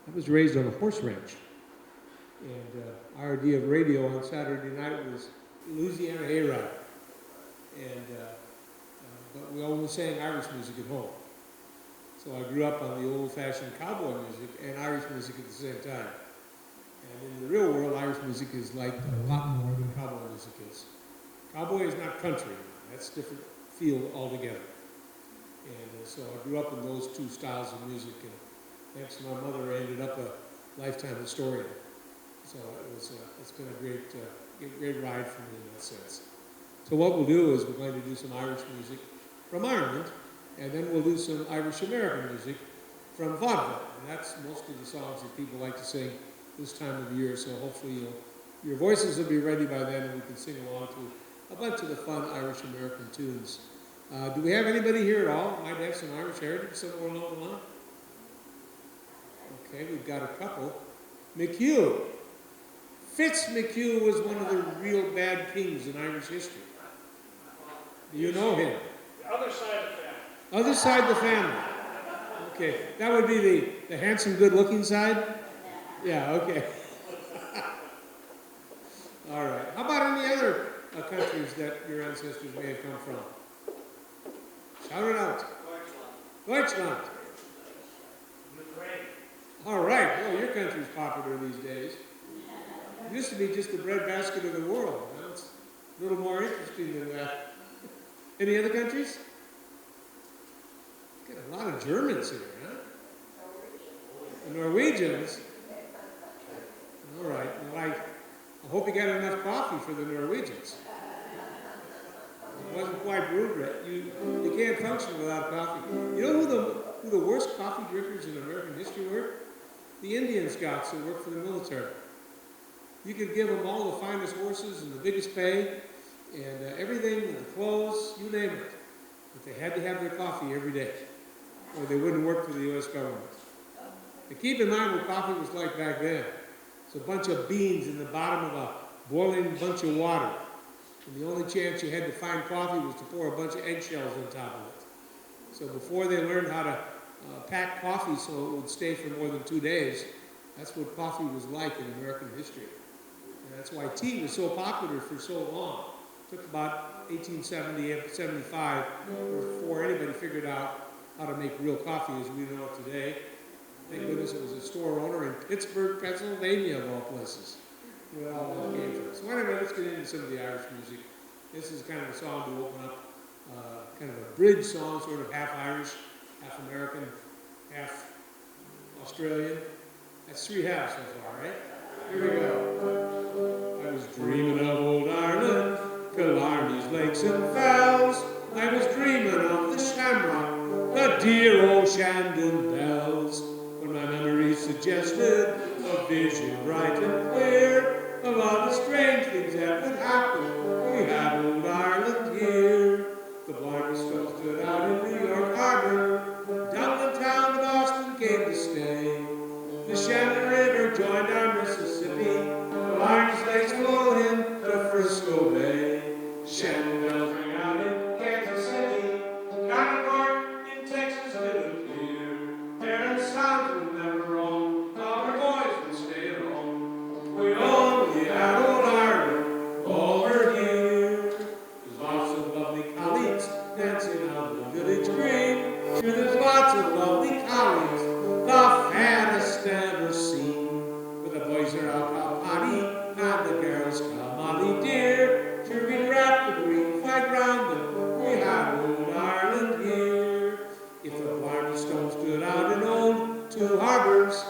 I was raised on a horse ranch, and our idea of radio on Saturday night was Louisiana Hayride, and but we only sang Irish music at home. So I grew up on the old-fashioned cowboy music and Irish music at the same time. And in the real world, Irish music is liked a lot more than cowboy music is. Cowboy is not country. That's a different feel altogether. And so I grew up in those two styles of music, and thanks to my mother, I ended up a lifetime historian. So it's been a great ride for me in that sense. So what we'll do is we're going to do some Irish music from Ireland, and then we'll do some Irish American music from vaudeville. And that's most of the songs that people like to sing this time of year, so hopefully your voices will be ready by then, and we can sing along to a bunch of the fun Irish American tunes. Do we have anybody here at all? Might have some Irish heritage somewhere along the line? Okay, we've got a couple. McHugh. Fitz McHugh was one of the real bad kings in Irish history. Do you know him? The other side of the family. Other side of the family. Okay, that would be the handsome, good-looking side? Yeah, okay. All right. How about any other countries that your ancestors may have come from? Shout it out. Deutschland. Ukraine. All right. Well, your country's popular these days. It used to be just the breadbasket of the world. Now it's a little more interesting than that. Any other countries? Got a lot of Germans here, huh? The Norwegians. All right. Well, I hope you got enough coffee for the Norwegians. It wasn't quite brewed right. You can't function without coffee. You know who the worst coffee drinkers in American history were? The Indian scouts that worked for the military. You could give them all the finest horses and the biggest pay and everything, the clothes, you name it. But they had to have their coffee every day, or they wouldn't work for the U.S. government. And keep in mind what coffee was like back then. It's a bunch of beans in the bottom of a boiling bunch of water. And the only chance you had to find coffee was to pour a bunch of eggshells on top of it. So before they learned how to pack coffee so it would stay for more than 2 days, that's what coffee was like in American history. And that's why tea was so popular for so long. It took about 1870, 75 before anybody figured out how to make real coffee as we know it today. Thank goodness it was a store owner in Pittsburgh, Pennsylvania, of all places, where it all came from. So anyway, let's get into some of the Irish music. This is kind of a song to open up, kind of a bridge song, sort of half Irish, half American, half Australian. That's 3 halves so far, right? Here we go. I was dreaming of old Ireland, Killarney's lakes and fells. I was dreaming of the shamrock, the dear old Shandon bells. When my memory suggested a vision bright and clear of all the strange things that would happen, we had old Ireland here. The Blarney Stone stood out in New York Harbor, Dublin town to Boston came to stay. The Shannon River joined our Mississippi, the Blarney's lakes flowed into Frisco Bay. Shannon bells rang out in Kansas City, Concord in Texas didn't clear. Parents' sounds would never roam, all our boys would stay at home. We only had old Ireland over here. There's lots of lovely colleagues dancing on the village green. Sure, there's lots of lovely colleagues, the fattest ever seen. But the boys are out on potty, and the girls come Molly dear. Sure, we'd wrap the green flag round them, we had old Ireland here. If the Blarney Stone stood out in old Two Harbors,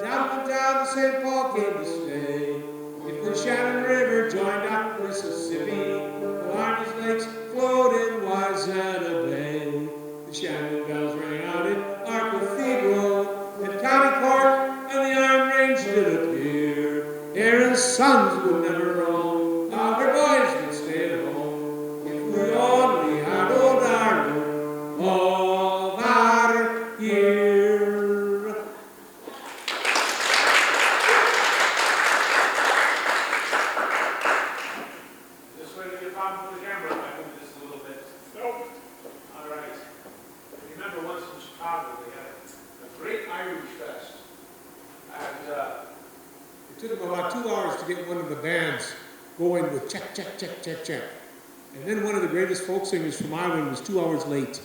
down the St. Paul came to stay. If the Shannon River joined up Mississippi, the Blarney's lakes flowed in Wayzata Bay. The Shannon bells rang out in our cathedral at County Cork, and the Iron Range did appear. Aaron's sons would never roam, our boys would stay at home. If we only had old Ireland over here. This way to get a problem with the camera, if I move this a little bit. Nope. All right. Remember once in Chicago, they had a great Irish fest. took them about 2 hours to get one of the bands going with check, check, check, check, check. And then one of the greatest folk singers from Ireland was 2 hours late.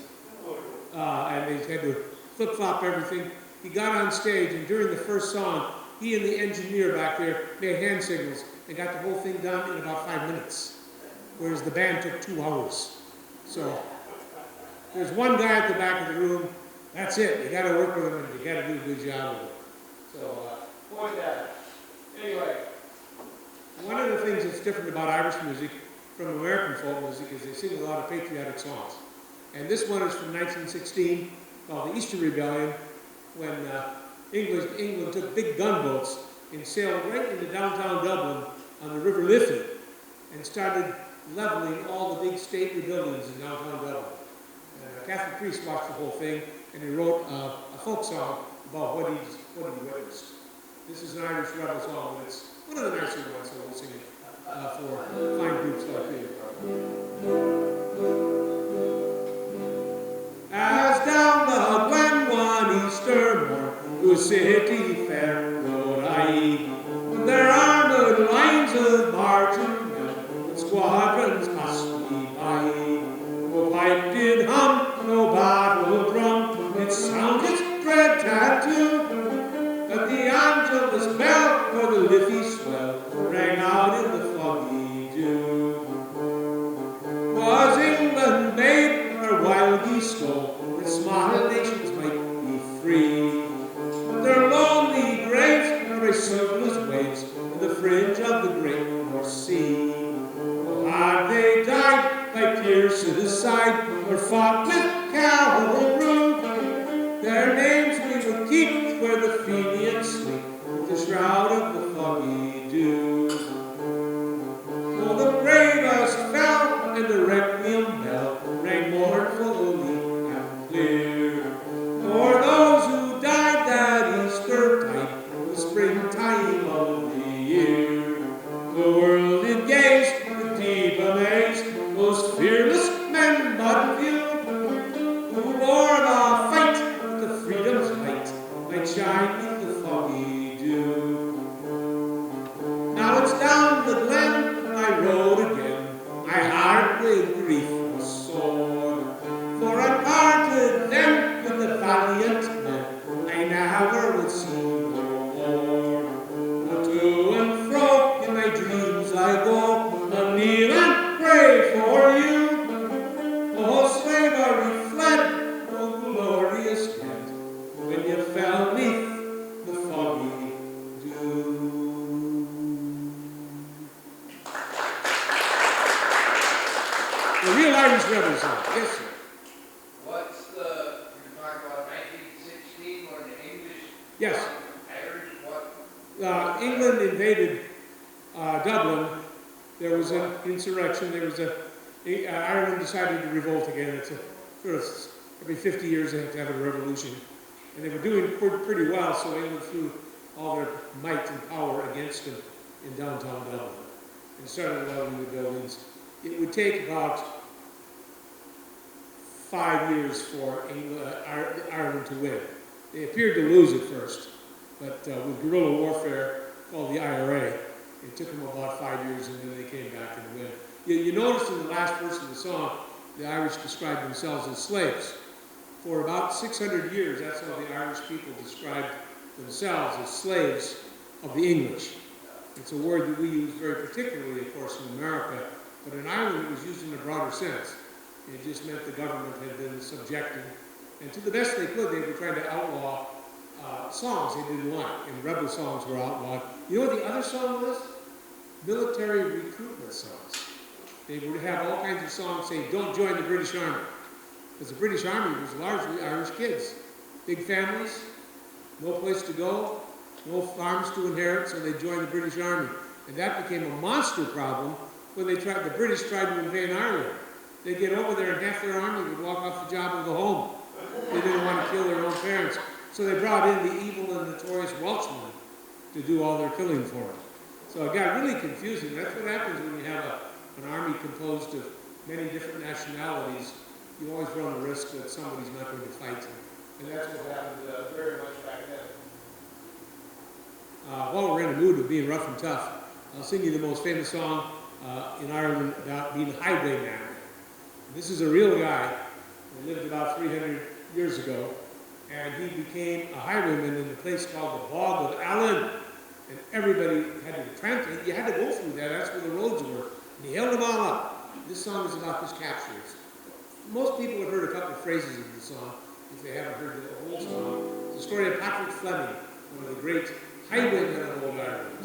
And they had to flip-flop everything. He got on stage, and during the first song, he and the engineer back there made hand signals and got the whole thing done in about 5 minutes, whereas the band took 2 hours. So there's one guy at the back of the room. That's it. You got to work with him, and you got to do a good job with him. So, point that. Anyway, one of the things that's different about Irish music from American folk music is they sing a lot of patriotic songs. And this one is from 1916, called the Easter Rebellion, when England took big gunboats and sailed right into downtown Dublin on the River Liffey and started leveling all the big stately buildings in downtown Dublin. And a Catholic priest watched the whole thing, and he wrote a folk song about what he witnessed. This is an Irish rebel song, but it's one of the nicer ones, so we'll sing it for fine groups like you. As down the glen one Easter morn, to a city fair rode I, when their armed lines of marching men, and squadrons passed me by. No pipe did hum, no battle drum, it sounded its dread tattoo, but the Angelus bell for the Liffey swell rang out in the foggy dew. Was England made her wild geese go, that small nations might be free? But their lonely graves are a surfless waves in the fringe of the great North Sea. Oh, had they died by Pearse's side or fought with cavalry, their names we would keep where the Fenians sleep, with the shroud of the foggy dew. Oh, the bravest fell, and the requiem bell rang mournfully and clear. For those who died that Easter tide, the springtime of the year. The world did gaze with deep amaze, those fearless men but few, who bore the fight with the freedom's light, might shine in the foggy dew. Now it's down the glen I rode again, my heart with grief was sore, for I parted then with the valiant men I never would see no more. Now to and fro in my dreams I go, and kneel and pray for you. Oh, slavery fled, oh glorious dead, when you fell neath the foggy dew. The real Irish rebel song, yes sir. What's the, you're talking about 1916 when the English, Yes. Irish, what? England invaded Dublin. There was an insurrection. There was Ireland decided to revolt again. It's a sort of every 50 years they have to have a revolution, and they were doing pretty well. So England threw all their might and power against them in downtown Dublin and started leveling the buildings. It would take about 5 years for Ireland to win. They appeared to lose at first, but with guerrilla warfare called the IRA, it took them about 5 years, and then they came back and win. You notice in the last verse of the song, the Irish described themselves as slaves. For about 600 years, that's how the Irish people described themselves, as slaves of the English. It's a word that we use very particularly, of course, in America, but in Ireland it was used in a broader sense. It just meant the government had been subjected, and to the best they could, they were trying to outlaw songs they didn't like, and rebel songs were outlawed. You know what the other song was? Military recruitment songs. They would have all kinds of songs saying, don't join the British Army. Because the British Army was largely Irish kids. Big families, no place to go, no farms to inherit, so they joined the British Army. And that became a monster problem when the British tried to invade Ireland. They'd get over there and half their army would walk off the job and go home. They didn't want to kill their own parents. So they brought in the evil and notorious Welchmen to do all their killing for them. So it got really confusing. That's what happens when you have an army composed of many different nationalities. You always run the risk that somebody's not going to fight you. And that's what happened very much back then. while we're in the mood of being rough and tough, I'll sing you the most famous song in Ireland about being a highwayman. This is a real guy who lived about 300 years ago, and he became a highwayman in a place called the Bog of Allen. And everybody had to translate. You had to go through that. That's where the roads were. And he held them all up. This song is about his captures. Most people have heard a couple of phrases of the song, if they haven't heard the whole song. It's the story of Patrick Fleming, one of the great highwaymen of old Ireland.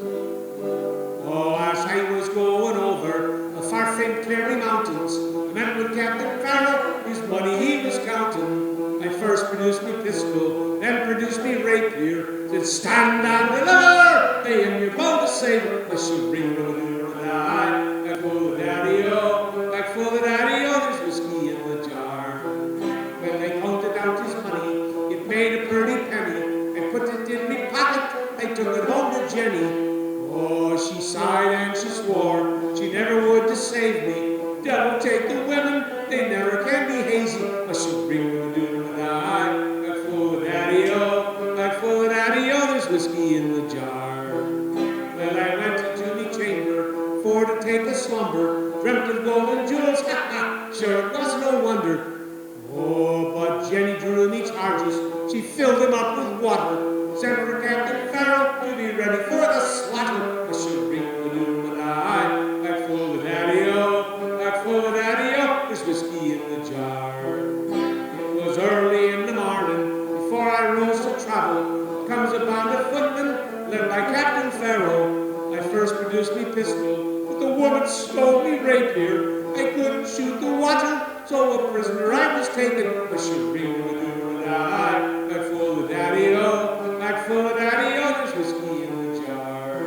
Oh, as I was going over the far-famed Clary Mountains, I met with Captain Farrell, whose money he was counting. I first produced me pistol, then produced me rapier, said, stand and deliver, hey, and you're bound to save her. I should ring the die, back full of daddy-o, back full of daddy-o, there's whiskey in the jar. When they counted out his money, it made a pretty penny. I put it in me pocket, I took it home to Jenny. Oh, she sighed and she swore, she never would to save me. Devil take the women, they never can be hazy. I should ring the die, back full of daddy-o, back full of daddy-o, there's whiskey in the jar. Well, I went into me chamber for to take a slumber, dreamt of golden jewels, ha ha, sure it was no wonder. Oh, but Jenny drew me charges, she filled them up with water, sent for Captain Farrell to be ready for the slaughter. I should ring the die, back full of daddy-o, back full of daddy-o, there's whiskey in the jar. It was early in the morning, before I rose to travel, comes a band of footmen, led by Captain Farrell. I first produced me pistol, but the woman stole me rapier. I couldn't shoot the water, so a prisoner I was taken. I should ring the die, back full of daddy-o, back full of daddy-o, there's whiskey in the jar.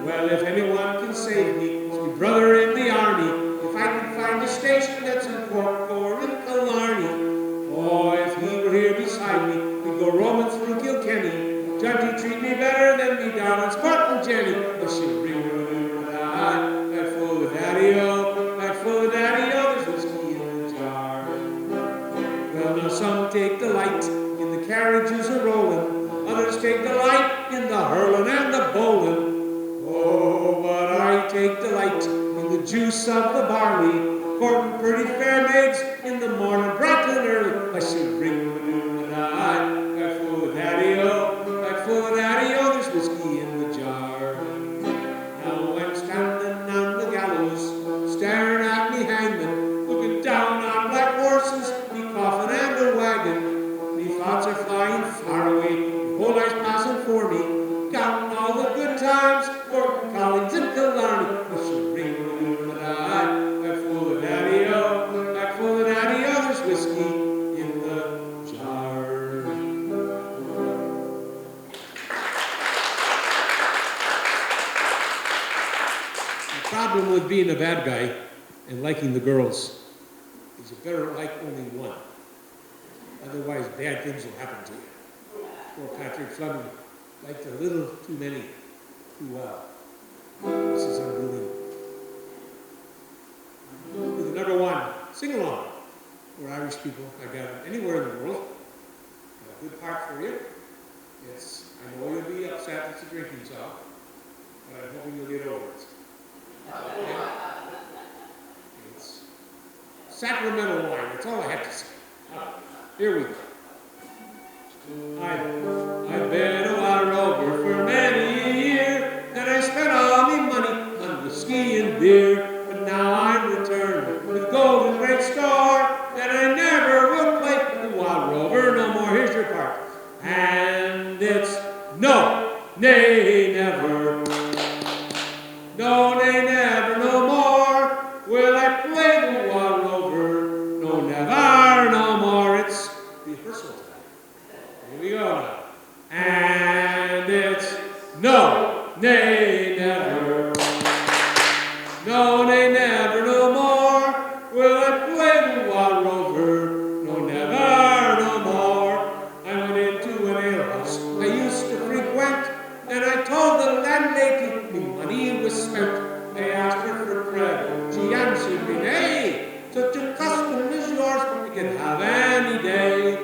Well, if anyone can save me, it's my brother in the army. If I can find a station that's in Cork or in Killarney. Oh, if he were here beside me, we'd go roaming through Kilkenny. Judge, he'd treat me better than me down in Spartan Jenny. I should ring the die, back full of daddy-o, back full of daddy-o, there's whiskey in the jar. Well, now some take delight in the carriages a-rolling, others take delight in the hurling and the bowling. Oh, but I take delight in the juice of the barley, courting pretty fair maids in the morning bright and early. I should ring the die, back full of daddy-o, back full of daddy-o, there's whiskey in the jar. Now I'm standing on the gallows, staring at me hangman, looking down on black horses, me coffin and a wagon. Me thoughts are flying far away, the whole life's passing for me, counting all the good times, Cork, Collins and Killarney. I should ring the die, back full of daddy-o, back full of daddy-o, there's whiskey in the jar. The problem with being a bad guy and liking the girls is you better like only one. Otherwise, bad things will happen to you. Poor Patrick Fleming liked a little too many too well. This is unbelievable. With the number one, sing along. We're Irish people. I got it anywhere in the world. Got a good part for you. It's, I know you'll be upset it's a drinking song, but I'm hoping you'll get over it. Okay? It's sacramental wine. That's all I have to say. Here we go. I've been a wild rover for many a year, and I spent all my money on whiskey and beer. But now I'm returned with gold and great store, and I never will play the wild rover no more. Here's your part. And it's no, nay, never. No, nay, never, no more will I play the wild rover. No, never, no more. It's rehearsal time. Here we go now. And it's no, nay, never. No, nay, never, no more will I play the wild rover. No, never, no more. I went into an alehouse I used to frequent, and I told the landlady my money was spent. I asked her for bread. She answered me, nay, such a custom as yours you can have any day.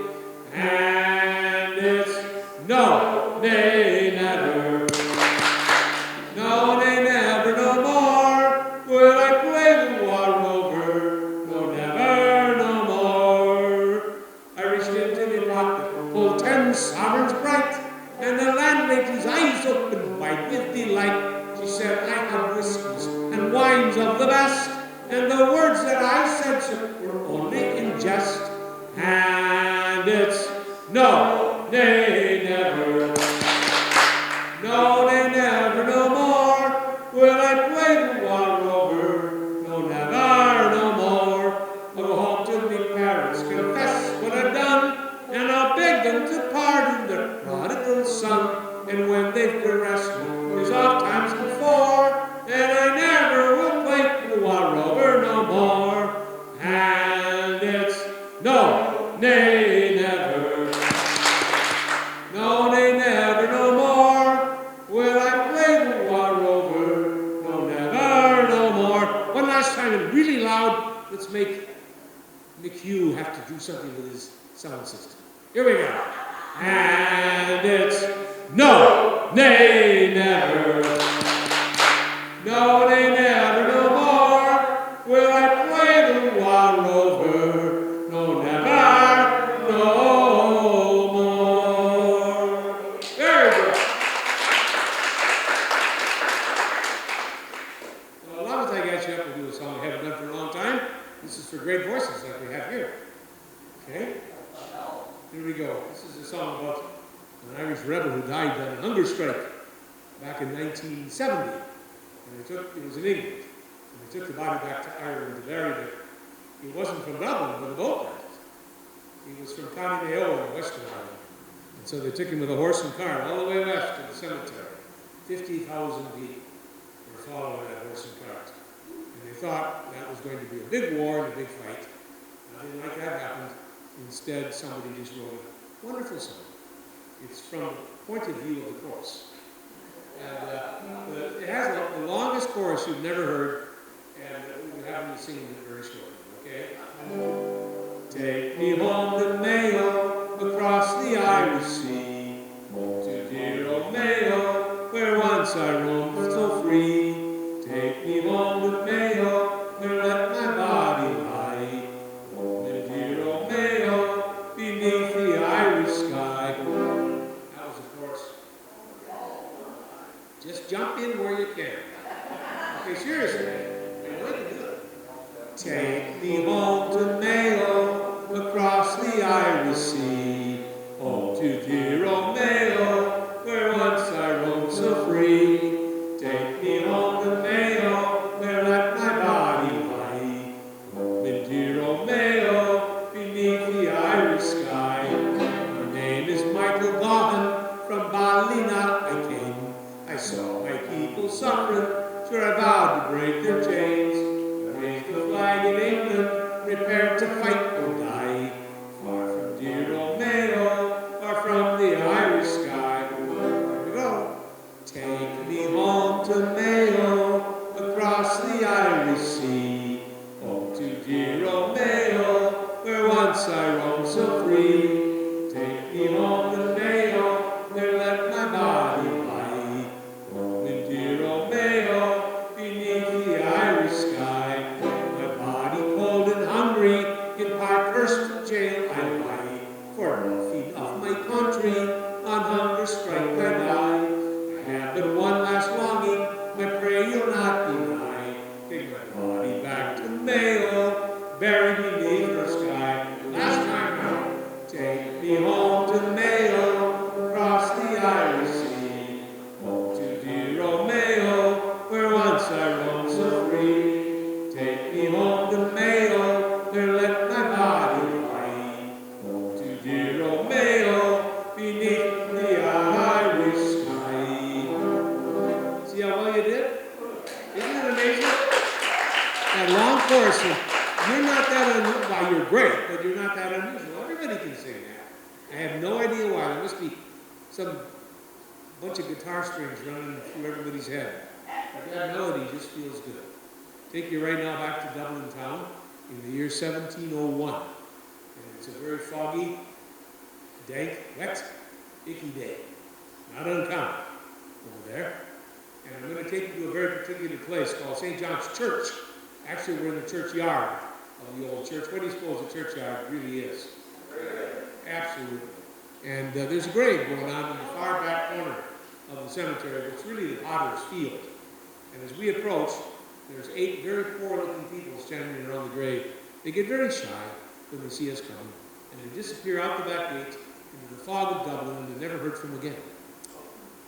And it's no, nay, wines of the best, and the words that I said were only in jest. And it's no, nay, never. No, nay, never, no more will I play the wild rover. No, never, no more. I'll go home to me parents, confess what I've done, and I'll beg them to pardon their prodigal son. And when they've caressed me, there's oft times before, and I never will play the wild rover no more. And it's no, nay, never. No, nay, never, no more will I play the wild rover. No, never, no more. One last time and really loud. Let's make McHugh have to do something with his sound system. Here we go. And it's no, nay, never. No, nay, never, no more will I play the wild rover. No, never, no more. There you go. Well, as long as I got you up, we'll do a song I haven't done for a long time. This is for great voices like we have here. Okay? Here we go. This is a song about an Irish rebel who died on a hunger strike back in 1970. And it was in England. And they took the body back to Ireland to bury it. He wasn't from Dublin with a boat left. He was from County Mayo in Western Ireland. And so they took him with a horse and cart all the way west to the cemetery. 50,000 people were following that horse and cart. And they thought that was going to be a big war and a big fight. Nothing like that happened. Instead, somebody just wrote a wonderful song. It's from the point of view of the chorus. And it has the longest chorus you've never heard, and we're having to sing it very shortly, okay? Take me home to Mayo, across the Irish Sea, home to dear old Mayo, where once I roamed so free. Take me home to Mayo, where let my body lie, home in dear old Mayo, beneath the Irish sky. That was the chorus. Just jump in where you can. Okay, seriously. I know you can do it. Take me home to Mayo, across the Irish Sea, home to dear old Mayo, where once I roamed so free. Take me home to Mayo, where let my body lie, home in dear old Mayo, beneath the Irish sky. My name is Michael Gaughan, from Ballina I came. I saw my people suffering, sure I vowed to break their chains. I raised the flag in England, prepared to fight or die. Far from dear old Mayo, far from the Irish sky. Here we go. Take me home to Mayo, across the Irish Sea, home to dear old Mayo, where once I roamed so free. Take me home to Mayo, where let my body lie, home in dear old Mayo, beneath the Irish sky. My body cold and hungry, in Parkhurst jail I lie, for morphine of my country, on hunger strike I die. I have but one last longing, I pray you'll not deny. Take my body back to Mayo, buried beneath her sky. Last time now. Take me home to Mayo, across the Irish Sea, home to dear old Mayo, where once I roamed so free. Take me home to Mayo, where let my body lie, home to dear old Mayo, beneath the Irish sky. See how well you did? Isn't it amazing? That long chorus, you're not that unusual. Well, you're great, but you're not that unusual. Everybody can sing that. I have no idea why. There must be some bunch of guitar strings running through everybody's head. But that melody just feels good. Take you right now back to Dublin town in the year 1701. And it's a very foggy, dank, wet, icky day. Not uncommon over there. And I'm going to take you to a very particular place called St. John's Church. Actually, we're in the churchyard of the old church. What do you suppose the churchyard really is? Absolutely. And there's a grave going on in the far back corner of the cemetery. It's really the potter's field. And as we approach, there's 8 very poor-looking people standing around the grave. They get very shy when they see us coming, and they disappear out the back gate into the fog of Dublin, and they're never heard from again.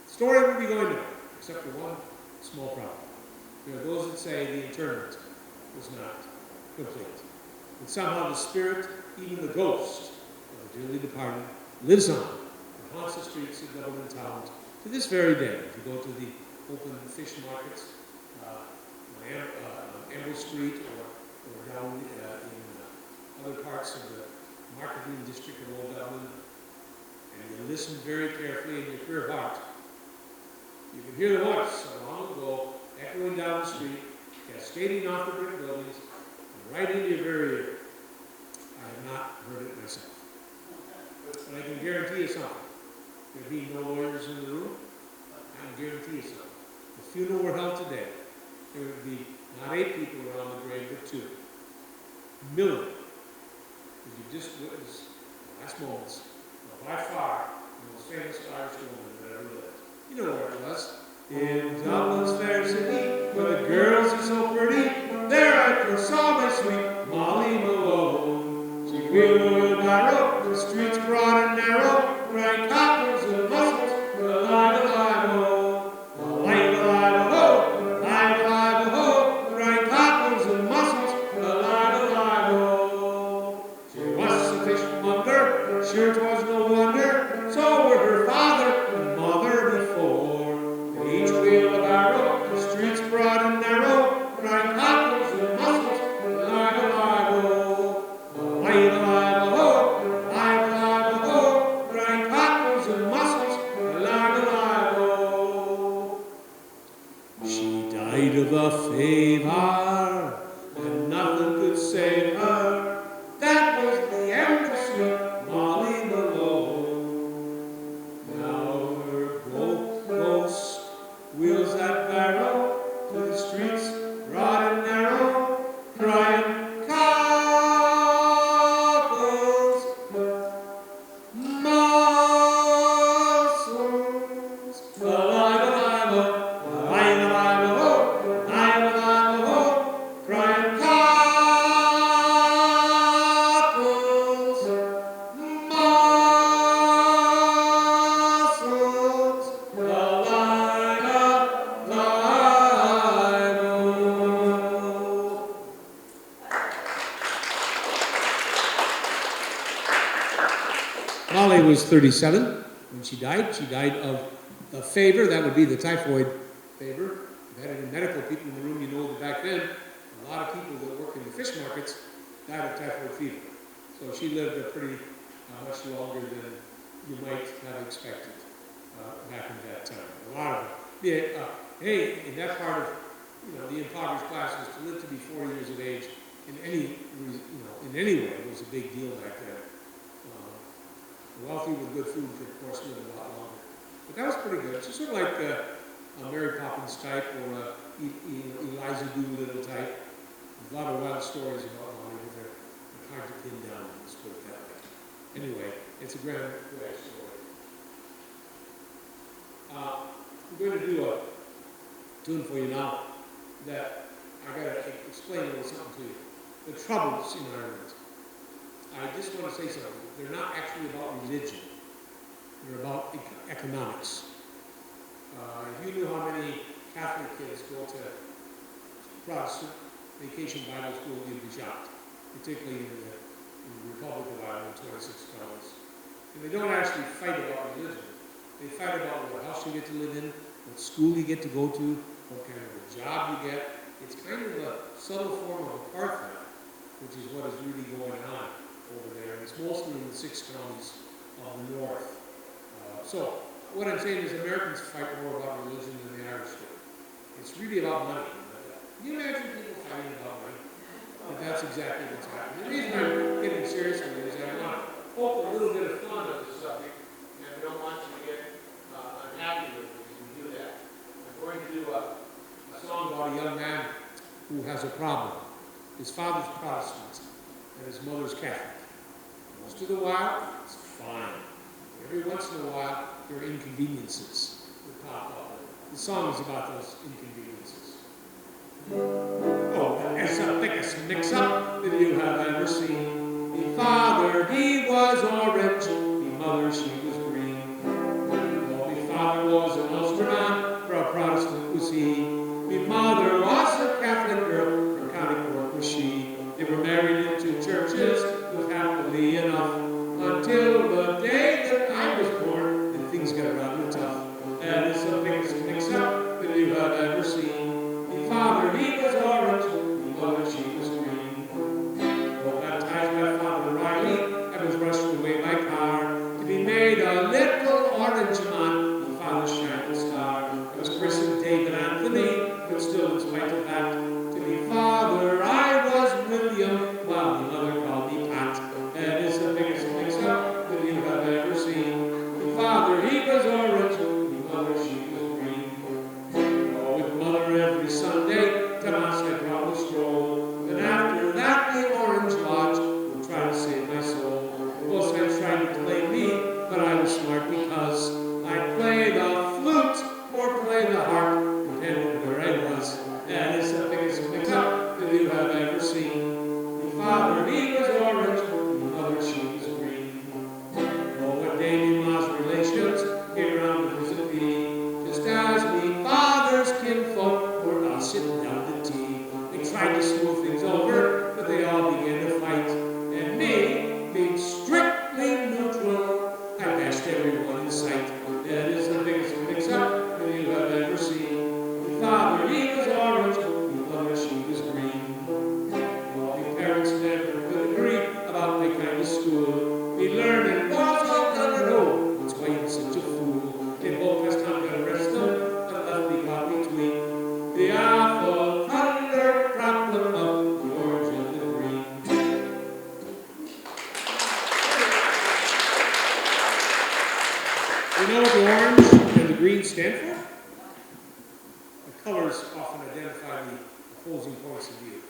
The story will be going on, except for one small problem. There are those that say the interment was not complete. But somehow the spirit, even the ghost of the dearly departed, lives on and haunts the streets of Dublin town to this very day. If you go to the open fish markets on Amble Street or down in other parts of the marketing district of Old Dublin, and you listen very carefully in your pure heart, you can hear the voice of long ago echoing down the street, cascading off the brick buildings, and right into your very ear. I have not heard it myself. But I can guarantee you something. There'll be no lawyers in the room. I can guarantee you something. The funeral were held today. There would be not 8 people around the grave, but 2. Million. As you just witnessed the last moments of by far the most famous Irish woman that ever lived. You know where it was. In Dublin's fair city, where the girls are so pretty, there I first saw my sweet Molly Malone. She wheeled a wheelbarrow, the streets broad and narrow, bright coppers and muscles, alive, alive, oh. Alive, alive, oh. Alive, alive, oh. Bright coppers and muscles, alive, alive, oh. She was a fishmonger, sure 'twas no wonder, so were her father and mother before. Each wheelbarrow, the streets broad and narrow, bright coppers and muscles, alive, alive, oh. Alive, alive, oh. Alive, alive, oh. Bright coppers and muscles, alive, alive, oh. She died of a fever, and nothing could save her. That was the empress sweet Molly Malone. Now her ghost wheels that barrow to the streets broad and narrow, crying cockles, mussels, alive, alive, oh, alive, alive, oh, alive, alive, oh, crying cockles, mussels, alive, alive, oh. Molly was 37 when she died. She died of the fever, that would be the typhoid fever. If you had any medical people in the room, you know that back then, a lot of people that work in the fish markets died of typhoid fever. So she lived a pretty much longer than you might have expected back in that time. A lot of it. Yeah, hey, in that part of the impoverished classes, to live to be 40 years of age in any way was a big deal back then. The wealthy with good food could, of course, live a lot longer. But that was pretty good. She's sort of like a Mary Poppins type or Eliza Doolittle type. There's a lot of wild stories about Molly, but they're hard to pin down, let's put it that way. Anyway, it's a grand story. I'm going to do a tune for you now that I got to explain a little something to you. The troubles in Ireland. I just want to say something. They're not actually about religion. They're about economics. If you knew how many Catholic kids go to Protestant vacation Bible school, you'd be shocked, particularly in the Republic of Ireland, 26 colonies. And they don't actually fight about religion. They fight about what house you get to live in, what school you get to go to, what kind of a job you get. It's kind of a subtle form of apartheid, which is what is really going on over there. It's mostly in the 6 counties of the north. So what I'm saying is Americans fight more about religion than the Irish do. It's really about money. Can you imagine people fighting about money? But that's exactly what's happening. The reason I'm getting serious with it is I want to poke a little bit of fun at the subject, and I don't want you to get unhappy with me as we do that. I'm going to do a song about a young man who has a problem. His father's Protestant, and his mother's Catholic. Most of the while, it's fine. Every once in a while, there are inconveniences that pop up. The song is about those inconveniences. Oh, that's the biggest mix-up that you have ever seen. Me father, he was orange. Me mother, she was green. Oh, me father was an astronaut, for a Protestant was he. Me mother was a Catholic girl, for County Cork was she. They were married into churches, lived happily enough, until the day that I was born, and things got rather tough. And it's the biggest mix-up that you have ever seen. Me father, he was orange, me mother, she was green. Well, baptized by Father Riley, I was rushed away by car to be made a little orange man, me father's shining star. I was christened David Anthony, but still in spite of that, to me father I was William, while my mother called me Pat. And it's the biggest mix-up that you have ever seen. Me father, he was orange, me mother, she was green. Oh, with mother every Sunday, to mass I probably stroll. Then after that, the Orange Lodge would try to save my soul. Both sides tried to play me, but I was smart because I'd play the flute or play the harp, depending where I was. And it's the biggest mix-up that you have ever seen. My father, he was orange, my mother, she was green. Oh, one day me ma's relations came around to visit me, just as me father's kinfolk were all sitting down to tea. They tried to smooth things over, but they all began to fight. And me, being strictly neutral, I bashed everyone in sight. That is the biggest mix-up that you have ever seen. My father, he was orange, my mother, she was green. Well, my parents never could agree about my kind of school. Me learning was all done at home, that's why I'm such a fool. They both has time to rest them, and left me caught between the awful color problem of the orange and the green. You know what the orange and the green stand for? The colors often identify the opposing points of view.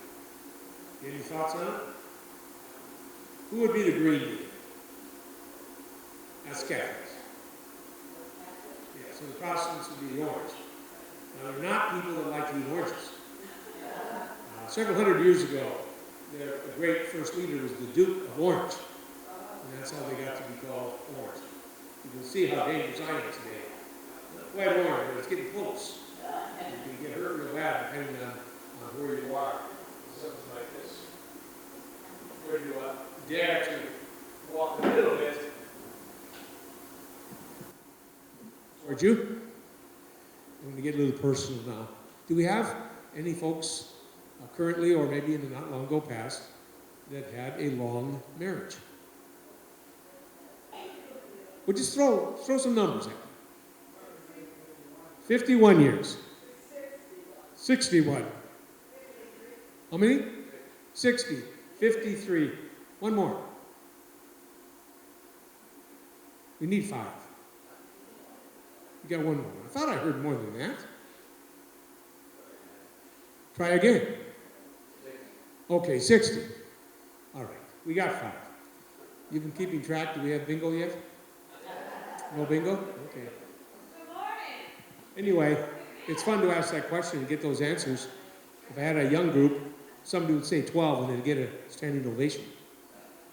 Any thoughts on it? Who would be the green leader? That's Catholics. Yeah, so the Protestants would be the orange. Now, they're not people that like to eat oranges. Several hundred years ago, the great first leader was the Duke of Orange. And that's how they got to be called orange. You can see how dangerous I am today. Not quite orange, but it's getting close. You can get hurt real bad depending on where you are. Something like this. Where you dare to walk a little bit. Towards you. I'm going to get a little personal now. Do we have any folks currently, or maybe in the not long ago past, that had a long marriage? We'll just throw some numbers at me. 51 years. 61. How many? 60. 53. One more. We need 5. You got one more. I thought I heard more than that. Try again. Okay, 60. All right, we got 5. You've been keeping track. Do we have bingo yet? No bingo? Okay. Good morning. Anyway, it's fun to ask that question and get those answers. If I had a young group, somebody would say 12 and they'd get a standing ovation.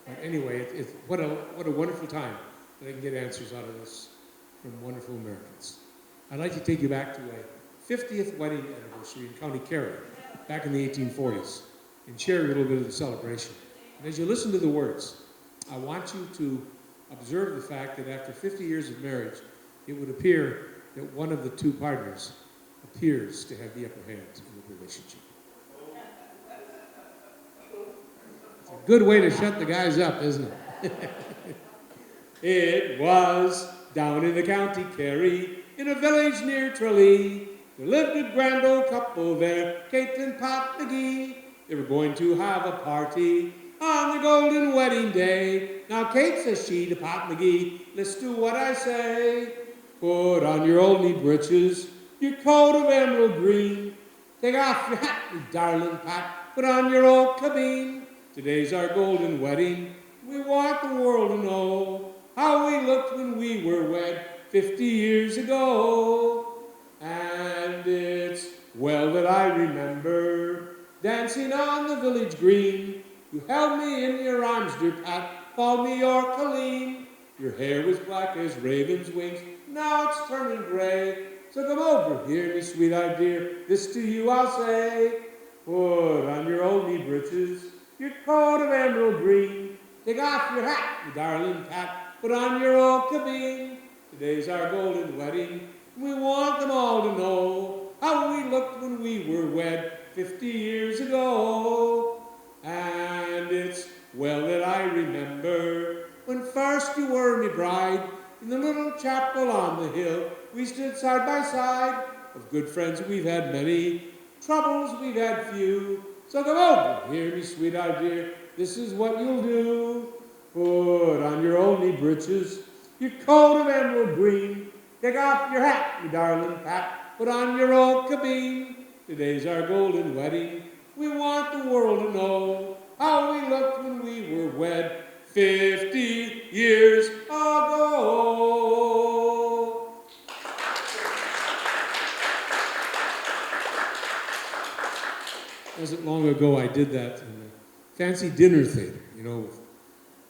But anyway, what a wonderful time that I can get answers out of this from wonderful Americans. I'd like to take you back to a 50th wedding anniversary in County Kerry, back in the 1840s, and share a little bit of the celebration. And as you listen to the words, I want you to observe the fact that after 50 years of marriage, it would appear that one of the two partners appears to have the upper hand in the relationship. It's a good way to shut the guys up, isn't it? It was down in the county Kerry, in a village near Tralee. There lived a grand old couple there, Kate and Pat McGee. They were going to have a party on the golden wedding day. Now Kate says she to Pat McGee, let's do what I say. Put on your old knee breeches, your coat of emerald green. Take off your hat, you darling Pat, put on your old cabine. Today's our golden wedding. We want the world to know how we looked when we were wed 50 years ago. And it's well that I remember dancing on the village green. You held me in your arms, dear Pat, called me your Colleen. Your hair was black as raven's wings, now it's turning gray. So come over here, me sweet-eyed dear, this to you I'll say. Put on your old knee breeches, your coat of emerald green. Take off your hat, you darling Pat, put on your old cabine. Today's our golden wedding, and we want them all to know how we looked when we were wed 50 years ago. And it's well that I remember when first you were me bride. In the little chapel on the hill, we stood side by side. Of good friends we've had many, troubles we've had few. So come over here, me sweet-eyed dear, this is what you'll do. Put on your old knee breeches, your coat of emerald green. Take off your hat, me darling Pat, put on your old cabine. Today's our golden wedding, we want the world to know how we looked when we were wed 50 years ago. Wasn't long ago I did that in a fancy dinner theater, you know, with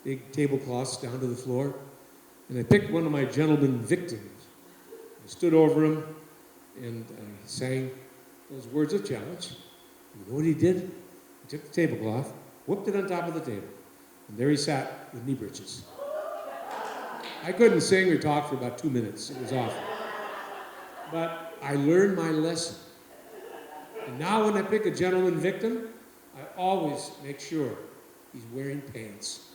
big tablecloths down to the floor. And I picked one of my gentleman victims. I stood over him and I sang those words of challenge. You know what he did? He took the tablecloth, whooped it on top of the table, and there he sat with knee breeches. I couldn't sing or talk for about 2 minutes. It was awful. But I learned my lesson. And now when I pick a gentleman victim, I always make sure he's wearing pants.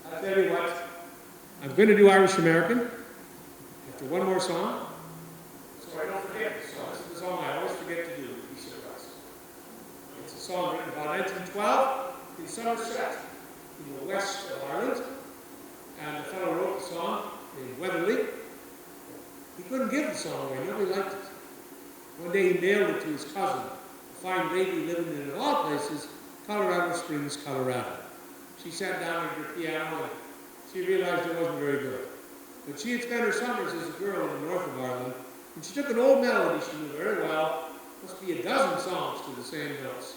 I'll tell you what, I'm going to do Irish American after one more song, so I don't forget the song. This is the song I always forget to do, Peace of Rest. It's a song written about 1912 in Somerset, in the west of Ireland, and the fellow wrote the song named Weatherly. He couldn't give the song away, nobody liked it. One day he mailed it to his cousin, a fine lady living in, of all places, Colorado Springs, Colorado. She sat down at her piano and she realized it wasn't very good. But she had spent her summers as a girl in the north of Ireland, and she took an old melody she knew very well, must be a dozen songs to the same notes,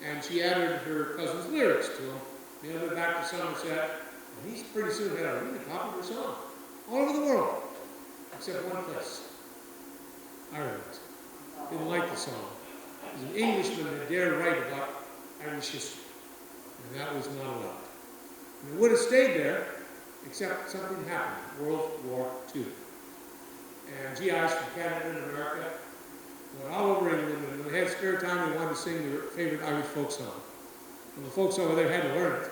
and she added her cousin's lyrics to them, mailed it back to Somerset, and he pretty soon had a really popular song all over the world, except one place, Ireland. Didn't like the song. It was an Englishman that dared write about Irish history, and that was not allowed. And it would have stayed there, except something happened, World War II. And GIs from Canada and America went all over England, and when they had spare time, they wanted to sing their favorite Irish folk song. And the folks over there had to learn it.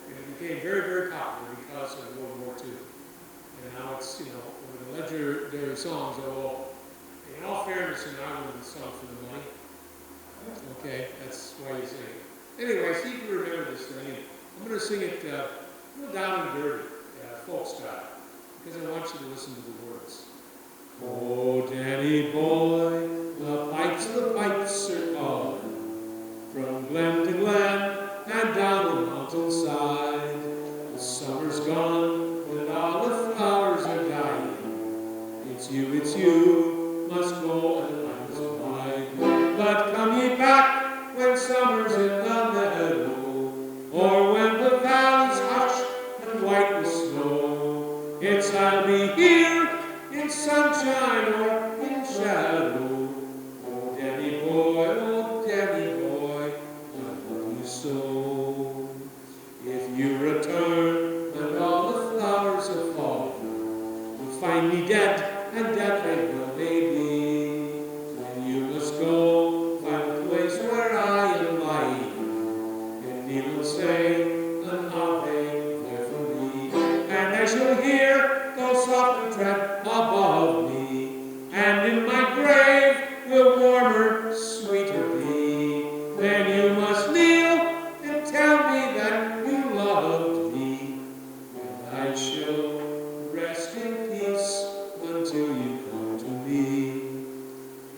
And it became very, very popular because of World War II. And now it's, you know, one of the legendary songs of all. In all fairness, in Ireland, it's sung for the money. Okay, that's why you sing it. Anyway, see if you remember this thing. I'm going to sing it a little down and dirty, folk style, because I want you to listen to the words. Oh, Danny boy, the pipes are calling, from glen to glen and down the mountainside. The summer's gone and all the flowers are dying. It's you, must go and I must bide. But come ye back when summer's in the meadow, or when the valleys hush and white with snow. It's I'll be here in sunshine or in shadow. Oh, Danny boy, I love you so. If you return and all the flowers have fallen, you'll find me dead, and death ain't no baby. And you must go find a place where I am lying, and needles say an ave there for me. And I shall hear those soft tread above me, and in my grave will warmer, sweeter be. Then you must kneel and tell me that you loved me, and I shall rest in peace until you come to me.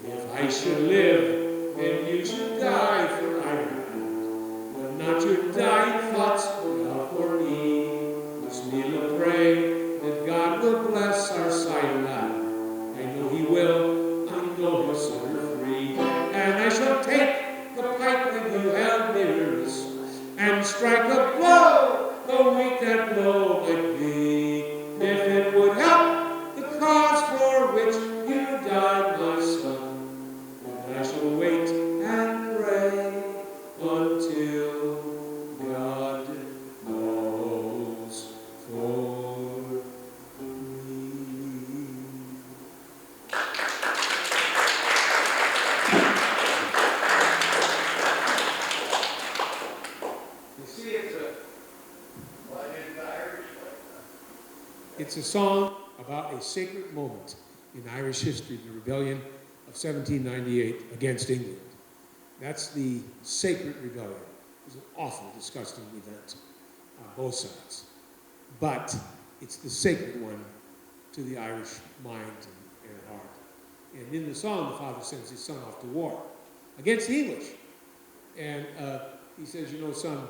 If I should live, then you should die for Ireland, but not your It's a song about a sacred moment in Irish history, the rebellion of 1798 against England. That's the sacred rebellion. It was an awful, disgusting event on both sides. But it's the sacred one to the Irish mind and heart. And in the song, the father sends his son off to war against the English. And he says, you know, son,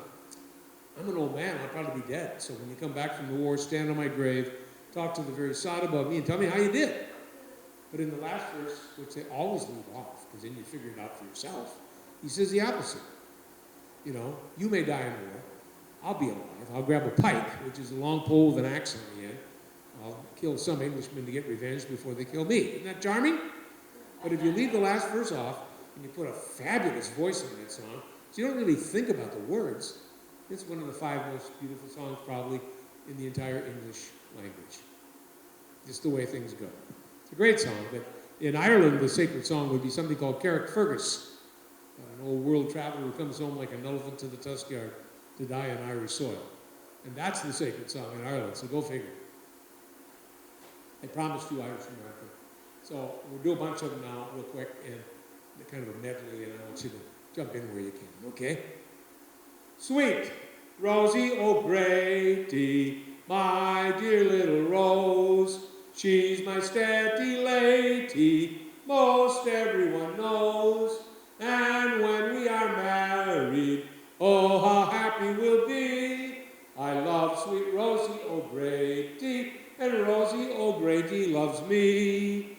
I'm an old man, I'll probably be dead. So when you come back from the war, stand on my grave, talk to the very sod above me, and tell me how you did. But in the last verse, which they always leave off, because then you figure it out for yourself, he says the opposite. You know, you may die in war, I'll be alive. I'll grab a pike, which is a long pole with an axe on the end. I'll kill some Englishmen to get revenge before they kill me. Isn't that charming? But if you leave the last verse off, and you put a fabulous voice in that song, so you don't really think about the words, it's one of the 5 most beautiful songs probably in the entire English language. Just the way things go. It's a great song, but in Ireland, the sacred song would be something called Carrickfergus, an old world traveler who comes home like an elephant to the tusk yard to die in Irish soil. And that's the sacred song in Ireland, so go figure. I promised you Irish American. So we'll do a bunch of them now real quick, and kind of a medley, and I want you to jump in where you can, okay? Sweet Rosie O'Grady, my dear little Rose, she's my steady lady, most everyone knows. And when we are married, oh, how happy we'll be. I love sweet Rosie O'Grady, and Rosie O'Grady loves me.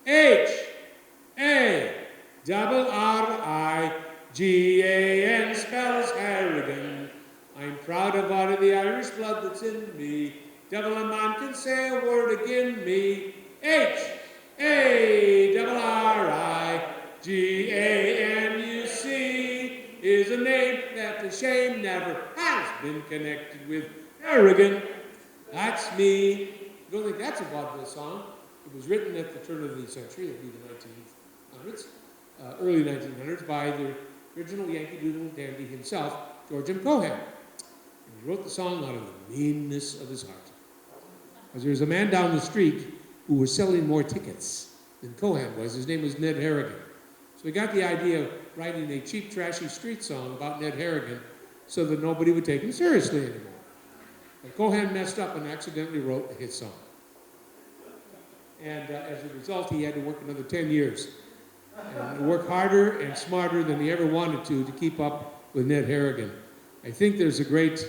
H-A-R-R-I-G-A-N spells Harrigan. I'm proud of all of the Irish blood that's in me. Devil a man can say a word agin me. H-A-R-R-I-G-A-N-U-C is a name that to shame never has been connected with Harrigan. That's me. You don't think that's a vaudeville song? It was written at the turn of the century, it'd be the 1900s, early 1900s, by the original Yankee Doodle dandy himself, George M. Cohan. And he wrote the song out of the meanness of his heart. Because there was a man down the street who was selling more tickets than Cohan was. His name was Ned Harrigan. So he got the idea of writing a cheap, trashy street song about Ned Harrigan so that nobody would take him seriously anymore. But Cohan messed up and accidentally wrote the hit song. And as a result, he had to work another 10 years. And work harder and smarter than he ever wanted to keep up with Ned Harrigan. I think there's a great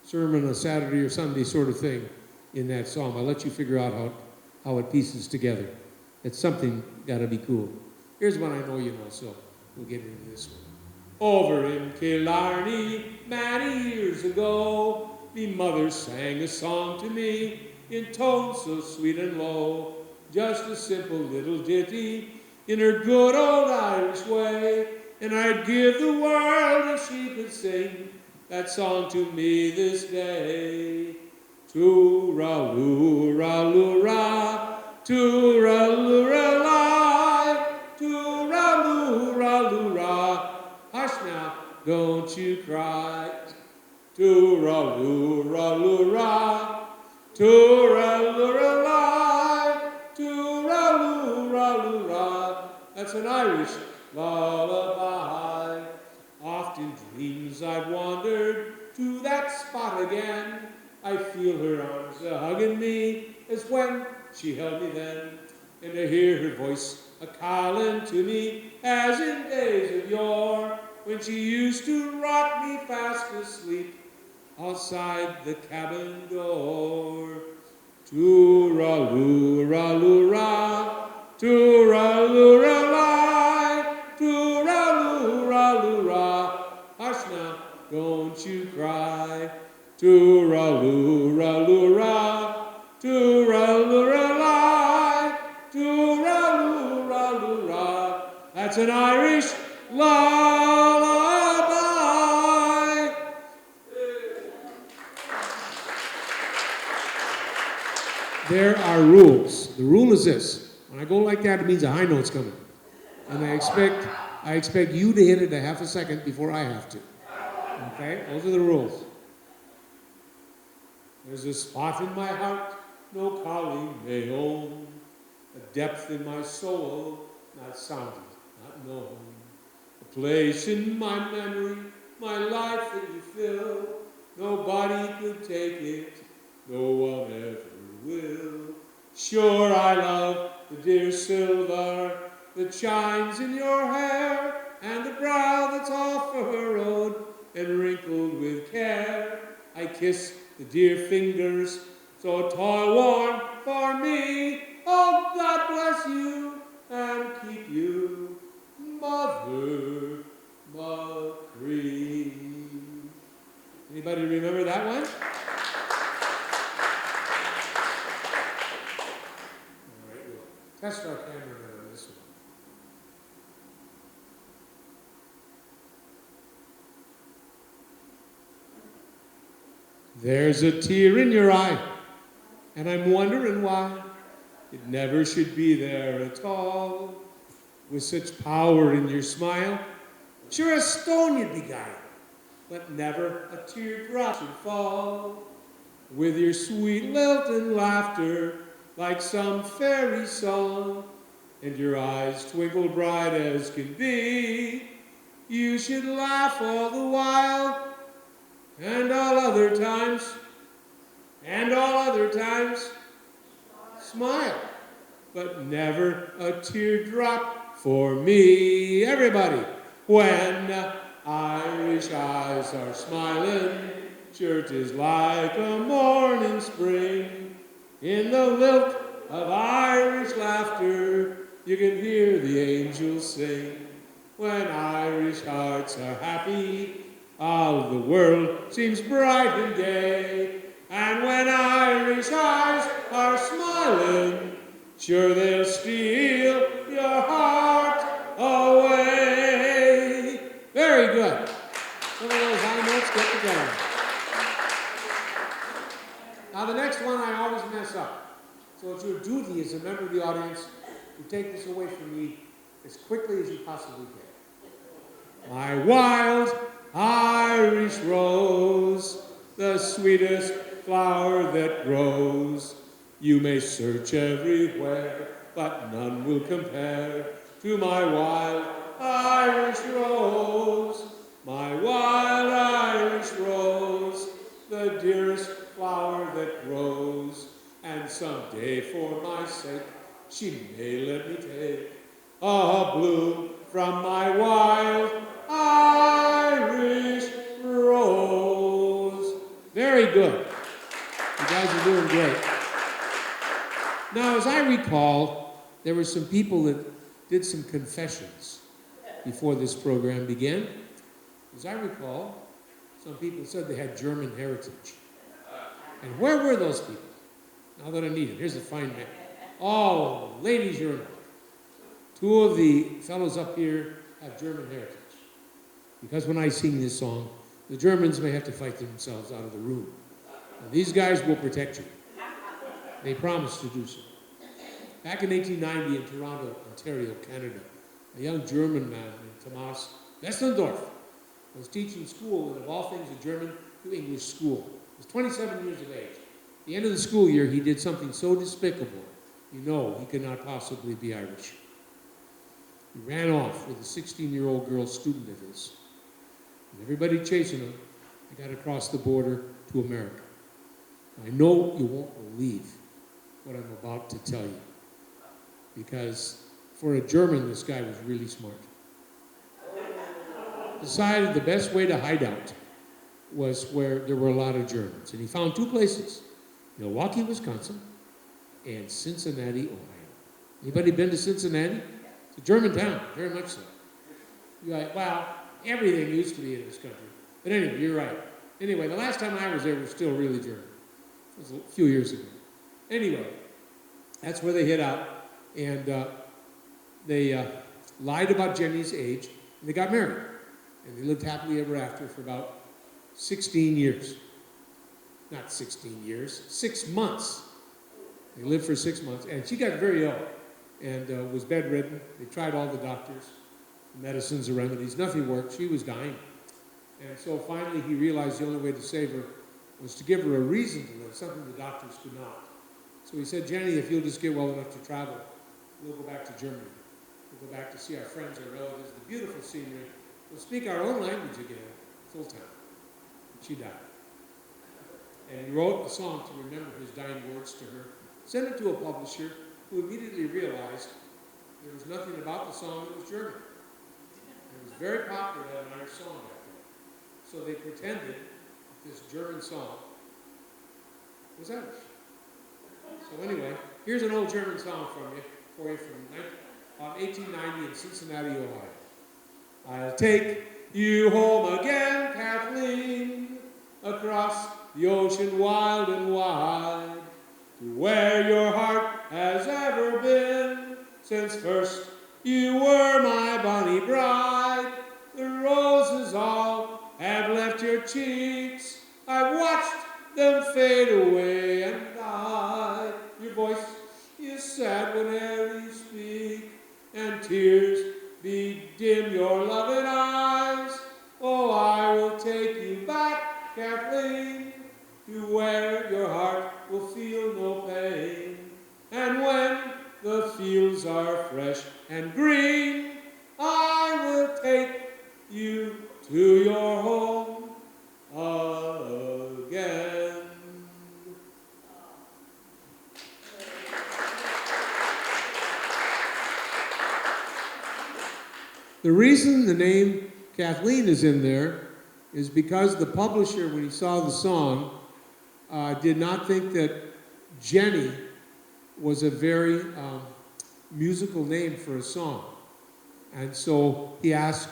sermon on Saturday or Sunday sort of thing in that song. I'll let you figure out how it pieces together. It's something got to be cool. Here's one I know you know, so we'll get into this one. Over in Killarney, many years ago, me mother sang a song to me in tones so sweet and low, just a simple little ditty in her good old Irish way, and I'd give the world if she could sing that song to me this day. Tooraloo-ra-loo-ra, tooraloo-ra-lie, tooraloo-ra-loo-ra. Hush now, don't you cry. Tooraloo-ra-loo-ra, tooraloo-ra-lie, tooraloo-ra-loo-ra. That's an Irish lullaby. Oft in dreams I've wandered to that spot again. I feel her arms a-hugging me as when she held me then. And I hear her voice a-calling to me as in days of yore, when she used to rock me fast asleep outside the cabin door. Tooraloo-ra-loo-ra, tooraloo-ra-lie, tooraloo-ra-loo-ra. Hush now, don't you cry. Tooraloo-ra-loo-ra, tooraloo-ra-lie, tooraloo-ra-loo-ra. That's an Irish lullaby. There are rules. The rule is this. When I go like that, it means a high note's coming. And I expect you to hit it a half a second before I have to. Okay? Those are the rules. There's a spot in my heart no calling may own, a depth in my soul not sounded, not known, a place in my memory, my life that you fill. Nobody could take it, no one ever will. Sure I love the dear silver that shines in your hair, and the brow that's oft furrowed and wrinkled with care. I kiss the dear fingers so toil-worn for me. Oh, God bless you and keep you, Mother McCree. Anybody remember that one? All right, we'll test our cameraman on this one. There's a tear in your eye, and I'm wondering why. It never should be there at all. With such power in your smile, sure a stone you'd beguile, but never a teardrop should fall. With your sweet lilt and laughter, like some fairy song, and your eyes twinkle bright as can be, you should laugh all the while, and all other times, smile, but never a teardrop for me. Everybody, when Irish eyes are smiling, sure 'tis like a morning spring. In the lilt of Irish laughter, you can hear the angels sing. When Irish hearts are happy, all the world seems bright and gay. And when Irish eyes are smiling, sure they'll steal your heart away. Very good. Some of those high notes get together. Now the next one I always mess up. So it's your duty as a member of the audience to take this away from me as quickly as you possibly can. My wild Irish rose, the sweetest flower that grows. You may search everywhere, but none will compare to my wild Irish rose. My wild Irish rose, the dearest flower that grows. And someday for my sake, she may let me take a bloom from my wild Irish rose. Very good. You guys are doing great. Now, as I recall, there were some people that did some confessions before this program began. As I recall, some people said they had German heritage. And where were those people? Now that I need it, here's a fine man. Oh, ladies, you're in luck. Two of the fellows up here have German heritage. Because when I sing this song, the Germans may have to fight themselves out of the room. Now, these guys will protect you. They promised to do so. Back in 1890 in Toronto, Ontario, Canada, a young German man named Thomas Westendorf was teaching school, and of all things, a German to English school. He was 27 years of age. At the end of the school year, he did something so despicable, you know he could not possibly be Irish. He ran off with a 16-year-old girl student of his. And everybody chasing him, he got across the border to America. I know you won't believe what I'm about to tell you, because for a German, this guy was really smart. Decided the best way to hide out was where there were a lot of Germans. And he found two places, Milwaukee, Wisconsin, and Cincinnati, Ohio. Anybody been to Cincinnati? It's a German town, very much so. You're like, well, everything used to be in this country. But anyway, you're right. Anyway, the last time I was there was still really German. It was a few years ago. Anyway, that's where they hid out. And they lied about Jenny's age, and they got married. And they lived happily ever after for about 16 years. Not 16 years, 6 months. They lived for 6 months, and she got very ill and was bedridden. They tried all the doctors, the medicines, the remedies. Nothing worked. She was dying. And so finally he realized the only way to save her was to give her a reason to live, something the doctors could not. So he said, Jenny, if you'll just get well enough to travel, we'll go back to Germany. We'll go back to see our friends, our relatives, the beautiful scenery. We'll speak our own language again, full time. She died. And he wrote a song to remember his dying words to her, sent it to a publisher who immediately realized there was nothing about the song that was German. It was very popular to have an Irish song back then. So they pretended that this German song was Irish. So anyway, here's an old German song for you from 1890 in Cincinnati, Ohio. I'll take you home again, Kathleen, across the ocean wild and wide, to where your heart has ever been, since first you were my bonny bride. The roses all have left your cheeks, I've watched them fade away and die. Your voice is sad whenever you speak, and tears bedim your loving eyes. Oh, I will take you back, Kathleen, to where your heart will feel no pain. And when the fields are fresh and green, I will take you to your home again. The reason the name Kathleen is in there is because the publisher, when he saw the song, did not think that Jenny was a very musical name for a song. And so he asked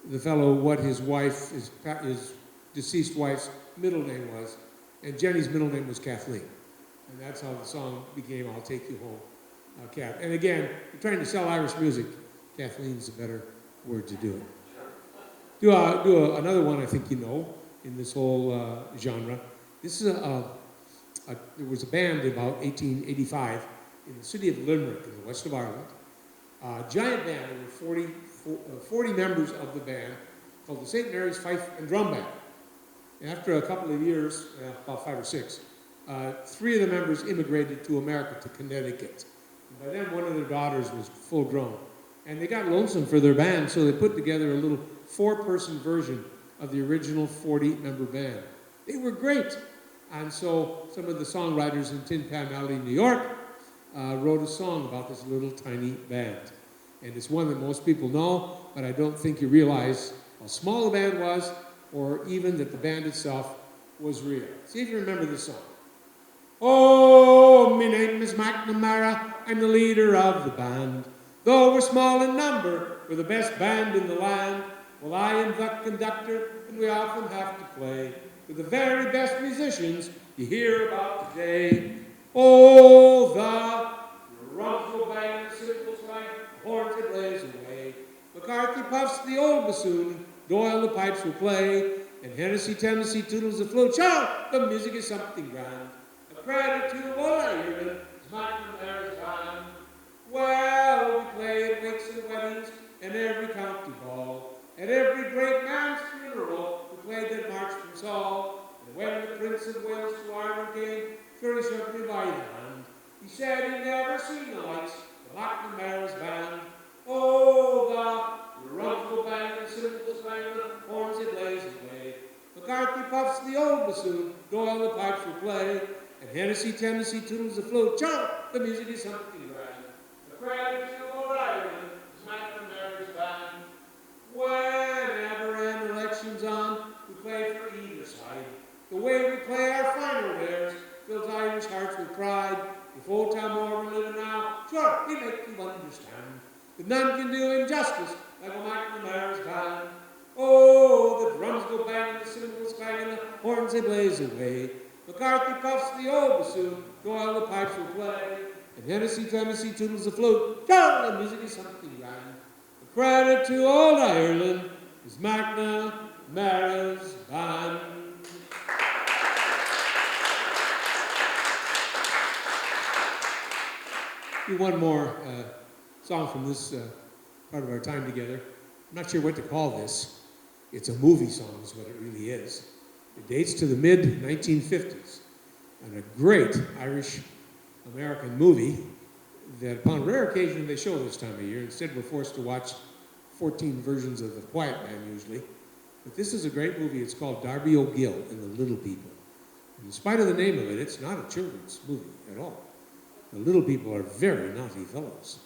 the fellow what his wife, his deceased wife's middle name was, and Jenny's middle name was Kathleen. And that's how the song became I'll Take You Home, Kath. And again, you're trying to sell Irish music, Kathleen's a better word to do it. Do another one I think you know in this whole genre. This is there was a band about 1885 in the city of Limerick in the west of Ireland. A giant band, there were 40 members of the band, called the St. Mary's Fife and Drum Band. And after a couple of years, about 5 or 6, 3 of the members immigrated to America, to Connecticut. And by then, one of their daughters was full grown. And they got lonesome for their band, so they put together a little 4-person version of the original 40-member band. They were great. And so some of the songwriters in Tin Pan Alley, New York, wrote a song about this little tiny band. And it's one that most people know, but I don't think you realize how small the band was, or even that the band itself was real. See if you remember this song. Oh, my name is McNamara, I'm the leader of the band. Though we're small in number, we're the best band in the land. Well, I am the conductor, and we often have to play with the very best musicians you hear about today. Oh, the drums will bang, the cymbals clang, the horns they blaze away. McCarthy puffs the old bassoon, Doyle the pipes will play, and Hennessy, Tennessee toodles the flute. Sure, the music is something grand. A credit to old Ireland, it's McNamara's band. Well, we play at wakes and weddings, and every county ball. At every great man's funeral, we played that march from Saul. And when the Prince of Wales to Ireland came, sure he shook me by the hand. He said he'd never seen the likes of McNamara's band. Oh, the drums will bang, the cymbals clang, the horns they blaze away. McCarthy puffs the old bassoon, Doyle the pipes will play, and Hennessy, Tennessee toodles the flute. Chomp, the music is something grand. The credit to old Ireland is McNamara's band. Whenever an election's on, we play for either side. The way we play our final wares fills Irish hearts with pride. If old Tom Moore were living now, sure, he'd make you understand that none can do injustice like a McNamara's band. Oh, the drums go bang, the cymbals clang, and the horns they blaze away. McCarthy puffs the old bassoon, Doyle the pipes will play, and Hennessy, Tennessee toodles the flute. Sure, the music is something grand. Credit to old Ireland is McNamara's band. Do one more song from this part of our time together. I'm not sure what to call this. It's a movie song is what it really is. It dates to the mid-1950s, and a great Irish-American movie that upon rare occasion they show this time of year. Instead, we're forced to watch 14 versions of The Quiet Man usually. But this is a great movie. It's called Darby O'Gill and the Little People. And in spite of the name of it, it's not a children's movie at all. The little people are very naughty fellows.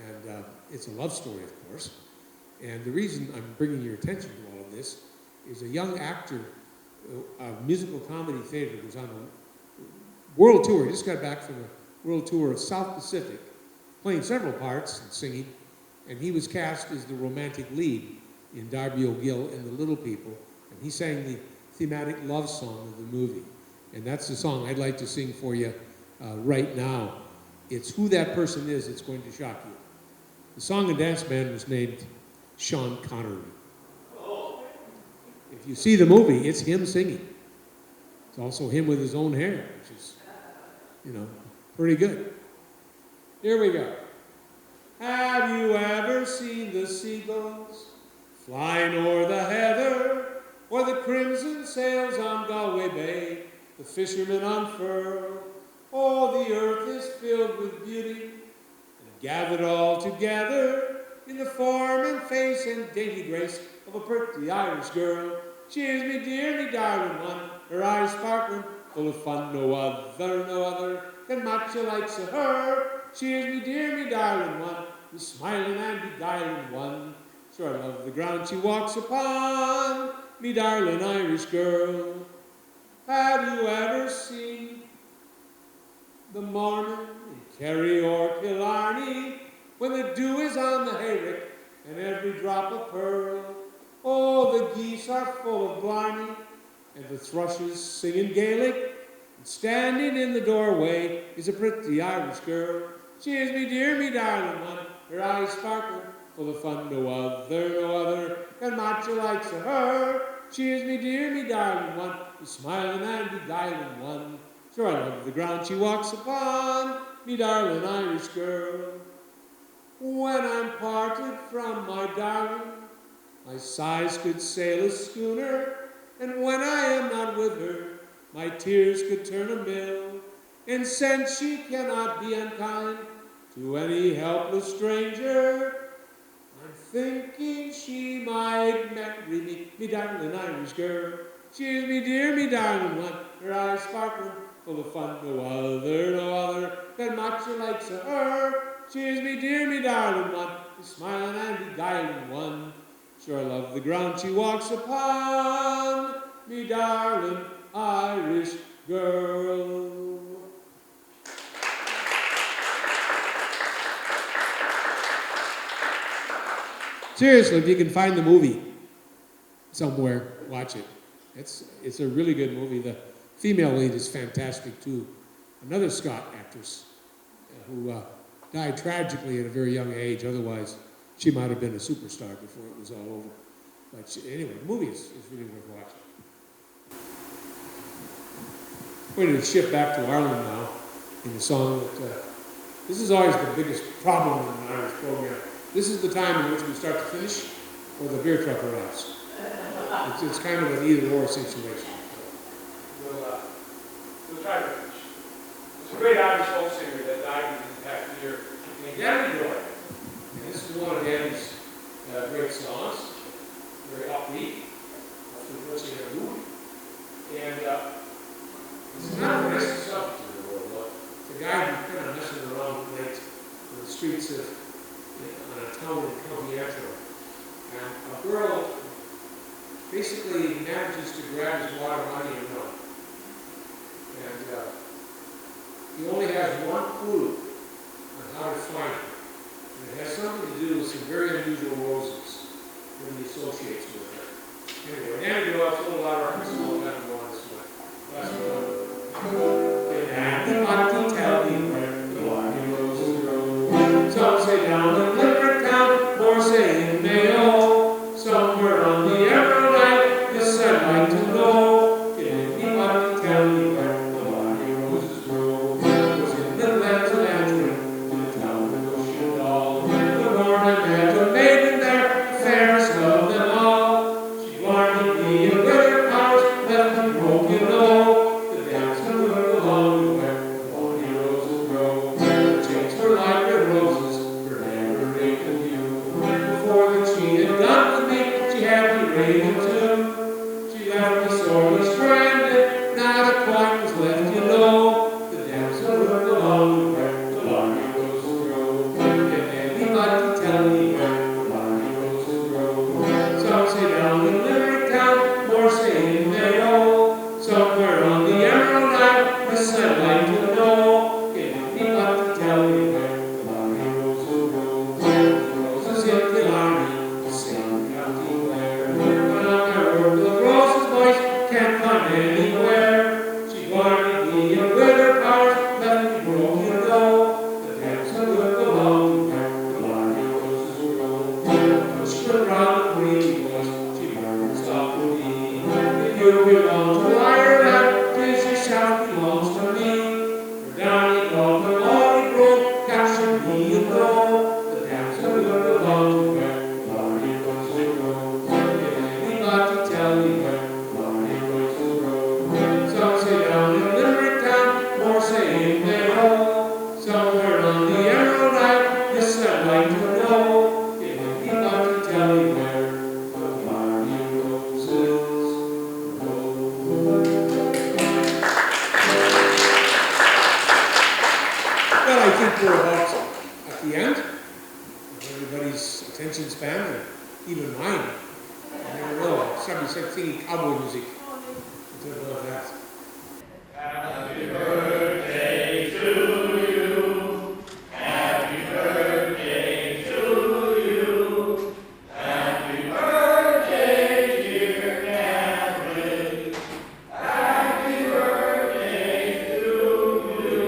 And it's a love story, of course. And the reason I'm bringing your attention to all of this is a young actor, a musical comedy theater, who's on a world tour. He just got back from a world tour of South Pacific, playing several parts and singing. And he was cast as the romantic lead in Darby O'Gill and the Little People. And he sang the thematic love song of the movie. And that's the song I'd like to sing for you right now. It's Who That Person Is That's Going to Shock You. The song and dance band was named Sean Connery. If you see the movie, it's him singing. It's also him with his own hair, which is, pretty good. Here we go. Have you ever seen the seagulls flying o'er the heather, or the crimson sails on Galway Bay, the fishermen unfurl? Oh, the earth is filled with beauty, and gathered all together in the form and face and dainty grace of a pretty Irish girl. She is me dear, me darling one, her eyes sparkling, full of fun, no other can match the likes of her. She is me dear, me darling one, me smiling and beguiling one. Sure I love the ground she walks upon, me darling Irish girl. Have you ever seen the morning in Kerry or Killarney, when the dew is on the hayrick and every drop a pearl? Oh, the geese are full of blarney, and the thrushes sing in Gaelic, and standing in the doorway is a pretty Irish girl. She is me dear, me darling one, her eyes sparkle, full of fun, no other can match the likes of her. She is me dear, me darling one, me smiling and beguiling one. Sure I love the ground she walks upon, me darling Irish girl. When I'm parted from my darling, my sighs could sail a schooner, and when I am not with her, my tears could turn a mill. And since she cannot be unkind to any helpless stranger, I'm thinking she might marry me, me darling Irish girl. She is me dear, me darling one, her eyes sparkling, full of fun, no other can match the likes of her. She is me dear, me darling one, me smiling and beguiling one. Sure I love the ground she walks upon, me darling Irish girl. Seriously, if you can find the movie somewhere, watch it. It's a really good movie. The female lead is fantastic too. Another Scott actress who died tragically at a very young age. Otherwise, she might have been a superstar before it was all over. But anyway, the movie is really worth watching. We're going to shift back to Ireland now in the song that this is always the biggest problem in an Irish program. This is the time in which we start to finish, or the beer truck arrives. It's kind of an either-or situation. We'll try to finish. There's a great Irish folk singer that died in the past year named Danny Doyle. And this is one of Danny's great songs, very upbeat, what's he going to do? And it's not the nicest subject in the world, but it's a guy who's kind of messing around late on the streets of on a town in County Antrim. And a girl basically manages to grab his water money and run. And he only has one clue on how to find her. And it has something to do with some very unusual roses that he associates with her. Anyway, Danny Doyle told a lot of our small kind of one this way. Last one. And anybody tell me where the water roses grow? Some say down in Lifford Town, or say in Mayo. Somewhere on the Evernight, this I'd like to know. Can it be hope you know the dance will look along where the bonny roses grow. The chains were like red roses, her never wrinkled hue. Before the tree had done with me, she had me raving too. She left me sorely stranded, not a quite was left, you know. The dance will look along where the bonny roses grow. Can anybody tell me where the bonny roses grow? Some say down in Limerick town, more say in Mayo. Somewhere on the Emerald Isle, this I'd like to know. Can anybody tell me where the bonny roses grow? The roses in Killarney, the same county Clare. But on my word, the rose's voice can't find anywhere. She guarded me and with her powers left me broke, you know. The dance will look along where the bonny roses grow. Pushed around the green bush, she murmured softly, if you belong to Ireland, this your shout belongs to me. For down in Galway, all the road captured me, you know. The dance will look along where the bonny roses grow. Can anybody tell me where the bonny roses grow? Some say down in Limerick town, more say in Mayo. Somewhere on the Emerald Isle, this I'd like to know. Can anybody tell me where the bonny roses grow? Well, I think we're about at the end of everybody's attention span, and even mine. I never know. Somebody said singing cowboy music. I don't know if that's. Happy birthday to you. Happy birthday to you. Happy birthday, dear Catherine. Happy birthday to you.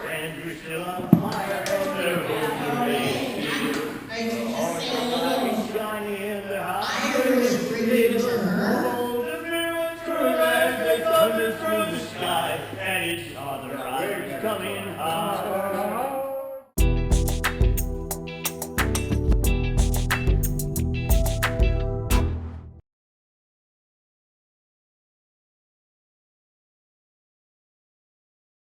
And you're still on fire, there goes the rain. Shiny in the house. Oh, the mirrors turn as they thunder through the sky, and it's on the riders coming high.